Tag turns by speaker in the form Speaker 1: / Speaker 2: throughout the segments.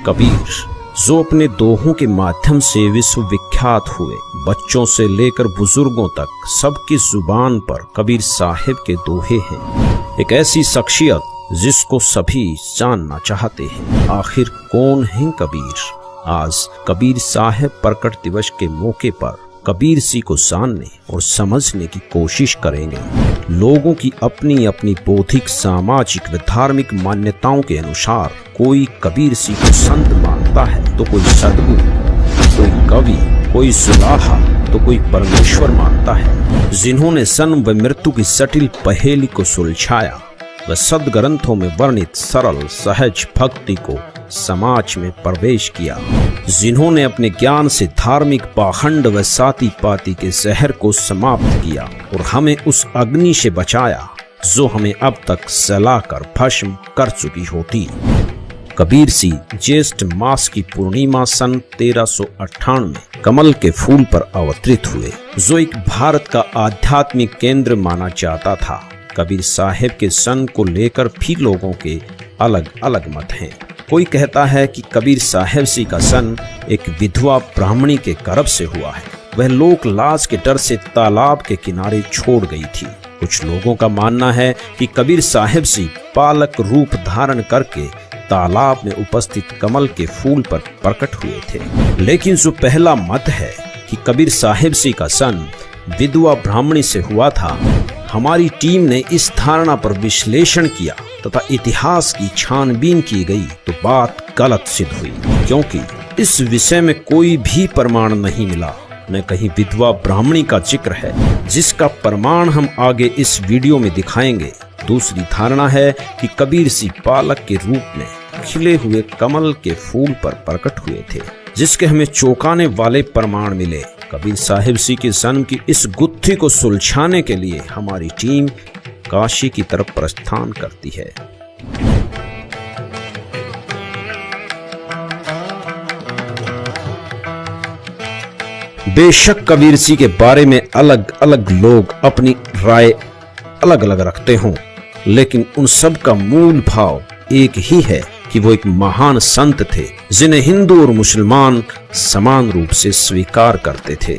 Speaker 1: कबीर, जो अपने दोहों के माध्यम से विश्वविख्यात हुए, बच्चों से लेकर बुजुर्गों तक सबकी जुबान पर कबीर साहिब के दोहे हैं। एक ऐसी शख्सियत जिसको सभी जानना चाहते हैं। आखिर कौन है कबीर? आज कबीर साहिब प्रकट दिवस के मौके पर कबीर सी को जानने और समझने की कोशिश करेंगे। लोगों की अपनी अपनी बौद्धिक, सामाजिक व धार्मिक मान्यताओं के अनुसार कोई कबीर सी को संत मानता है, तो कोई सद्गुरु, कोई कवि, कोई सुलाहा, तो कोई परमेश्वर मानता है। जिन्होंने जन्म व मृत्यु की जटिल पहेली को सुलझाया व सदग्रंथों में वर्णित सरल सहज भक्ति को समाज में प्रवेश किया। जिन्होंने अपने ज्ञान से धार्मिक पाखंड व साती पाती के जहर को समाप्त किया और हमें उस अग्नि से बचाया जो हमें अब तक जलाकर भस्म कर चुकी होती। कबीर सी ज्येष्ठ मास की पूर्णिमा सन 1398 कमल के फूल पर अवतरित हुए, जो एक भारत का आध्यात्मिक केंद्र माना जाता था। कबीर साहिब के सन को लेकर भी लोगों के अलग अलग मत हैं। कोई कहता है कि कबीर साहिब सी का सन एक विधवा ब्राह्मणी के गर्भ से हुआ है। वह लोक लाज के डर से तालाब के किनारे छोड़ गई थी। कुछ लोगों का मानना है कि कबीर साहिब सी पालक रूप धारण करके तालाब में उपस्थित कमल के फूल पर प्रकट हुए थे। लेकिन जो पहला मत है कि कबीर साहिब सी का सन विधवा ब्राह्मणी से हुआ था, हमारी टीम ने इस धारणा पर विश्लेषण किया तथा इतिहास की छानबीन की गई तो बात गलत सिद्ध हुई, क्योंकि इस विषय में कोई भी प्रमाण नहीं मिला, न कहीं विधवा ब्राह्मणी का जिक्र है, जिसका प्रमाण हम आगे इस वीडियो में दिखाएंगे। दूसरी धारणा है कि कबीर सी पालक के रूप में खिले हुए कमल के फूल पर प्रकट हुए थे, जिसके हमें चौंकाने वाले प्रमाण मिले। कबीर साहिब सी के जन्म की इस गुत्थी को सुलझाने के लिए हमारी टीम काशी की तरफ प्रस्थान करती है। बेशक कबीर सी के बारे में अलग अलग लोग अपनी राय अलग अलग रखते हों, लेकिन उन सब का मूल भाव एक ही है कि वो एक महान संत थे, जिन्हें हिंदू और मुसलमान समान रूप से स्वीकार करते थे।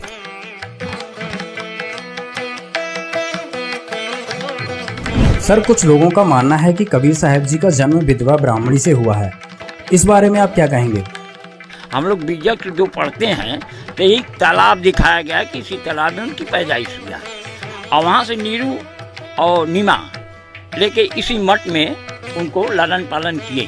Speaker 2: सर, कुछ लोगों का मानना है कि कबीर साहिब जी का जन्म विधवा ब्राह्मणी से हुआ है। इस बारे में आप क्या कहेंगे?
Speaker 3: हम लोग बीजक जो पढ़ते हैं तो एक तालाब दिखाया गया, किसी तालाब में उनकी पैदाइश हुआ और वहाँ से नीरू और नीमा लेके इसी मठ में उनको लालन पालन किए,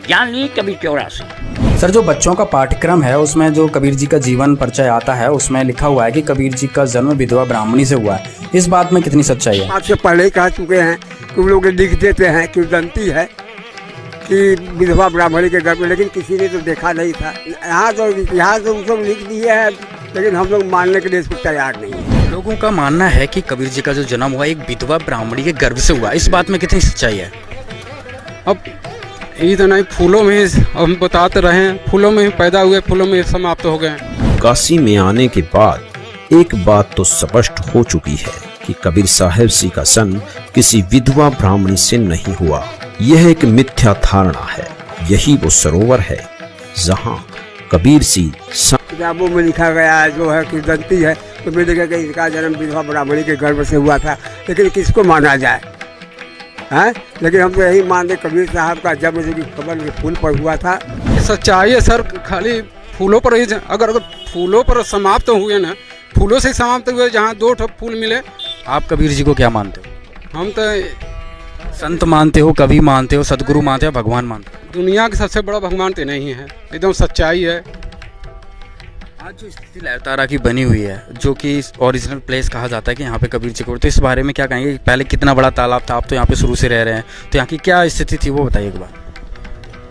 Speaker 3: ज्ञान लिए कबीर चौरा से।
Speaker 2: सर, जो बच्चों का पाठ्यक्रम है उसमें जो कबीर जी का जीवन परिचय आता है, उसमें लिखा हुआ है कि कबीर जी का जन्म विधवा ब्राह्मणी से हुआ है। इस बात में कितनी सच्चाई है?
Speaker 4: आपसे पहले ही कह चुके हैं कि लोग लिख देते हैं कि जानती है कि विधवा ब्राह्मणी के गर्भ में, लेकिन किसी ने तो देखा नहीं था। यहाँ तो इतिहास तो सब लिख दिए है, लेकिन हम लोग मानने के लिए इसको तैयार नहीं है।
Speaker 2: लोगों का मानना है कि कबीर जी का जो जन्म हुआ एक विधवा ब्राह्मणी के गर्भ से हुआ। इस बात में कितनी सच्चाई है?
Speaker 5: अब ये तो नहीं, फूलों में हम बताते रहे, फूलों में पैदा हुए, फूलों में समाप्त हो गए।
Speaker 1: काशी में आने के बाद एक बात तो स्पष्ट हो चुकी है कि कबीर साहिब सी का सन किसी विधवा ब्राह्मणी से नहीं हुआ। यह एक मिथ्या धारणा है। यही वो सरोवर है जहाँ कबीर सी
Speaker 4: किताबों में लिखा गया है जो है कि दंती है, तो मैंने देखा कि इसका जन्म विधवा ब्राह्मणी के गर्भ से हुआ था। लेकिन किसको माना जाए है? लेकिन हम तो यही मानते कबीर साहब का जन्म जो कि कमल के फूल पर हुआ था।
Speaker 5: सच्चाई है सर, खाली फूलों पर ही। अगर फूलों पर समाप्त हुए ना, फूलों से समाप्त हुए, जहाँ दो ठो फूल मिले।
Speaker 2: आप कबीर जी को क्या मानते हो?
Speaker 5: हम तो
Speaker 2: संत मानते हो, कवि मानते हो, सदगुरु मानते हो, भगवान मानते हो?
Speaker 5: दुनिया के सबसे बड़ा भगवान तो नहीं है, एकदम सच्चाई है।
Speaker 2: आज जो स्थिति लहरतारा की बनी हुई है, जो कि ओरिजिनल प्लेस कहा जाता है कि यहाँ पे कबीर जी को, तो इस बारे में क्या कहेंगे? पहले कितना बड़ा तालाब था, आप तो यहाँ पे शुरू से रह रहे हैं, तो यहाँ की क्या स्थिति थी वो बताइए एक बार।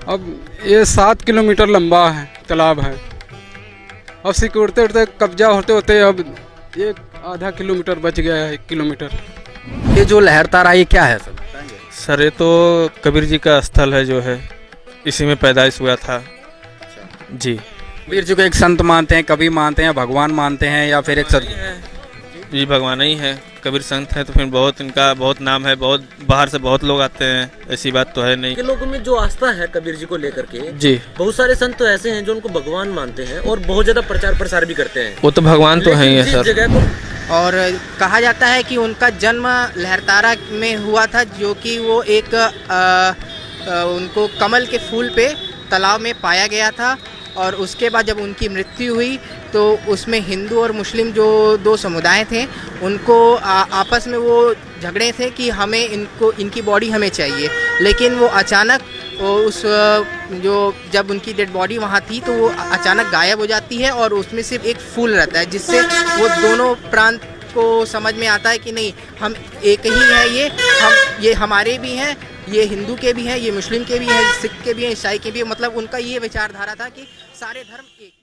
Speaker 5: अब ये 7 किलोमीटर लंबा है तालाब है। अब सिकुड़ते उड़ते कब्जा होते होते अब एक आधा किलोमीटर बच गया है, 1 किलोमीटर।
Speaker 2: ये जो लहरतारा ये क्या है सर?
Speaker 6: सर ये तो कबीर जी का स्थल है, जो है इसी में पैदाइश हुआ था जी।
Speaker 2: कबीर जी को एक संत मानते हैं, कवि मानते हैं, भगवान मानते हैं, या फिर एक
Speaker 6: जी भगवान ही है, कबीर संत है तो फिर बहुत इनका बहुत नाम है, बहुत बाहर से बहुत लोग आते हैं, ऐसी बात तो है नहीं।
Speaker 7: के लोगों में जो आस्था है कबीर जी को लेकर के,
Speaker 6: जी
Speaker 7: बहुत सारे संत तो ऐसे हैं जो उनको भगवान मानते हैं और बहुत ज्यादा प्रचार प्रसार भी करते हैं।
Speaker 6: वो तो भगवान तो है ही है
Speaker 7: जिस
Speaker 6: सर।
Speaker 7: जगह को
Speaker 8: और कहा जाता है कि उनका जन्म लहरतारा में हुआ था, जो कि वो एक उनको कमल के फूल पे तालाब में पाया गया था। और उसके बाद जब उनकी मृत्यु हुई तो उसमें हिंदू और मुस्लिम जो दो समुदाय थे उनको आपस में वो झगड़े थे कि हमें इनकी बॉडी हमें चाहिए। लेकिन वो अचानक उस जो जब उनकी डेड बॉडी वहाँ थी तो वो अचानक गायब हो जाती है और उसमें सिर्फ एक फूल रहता है, जिससे वो दोनों प्रांत को समझ में आता है कि नहीं, हम एक ही है, ये हमारे भी हैं, ये हिंदू के भी हैं, ये मुस्लिम के भी हैं, सिख के भी हैं, ईसाई के भी हैं। मतलब उनका ये विचारधारा था कि सारे धर्म एक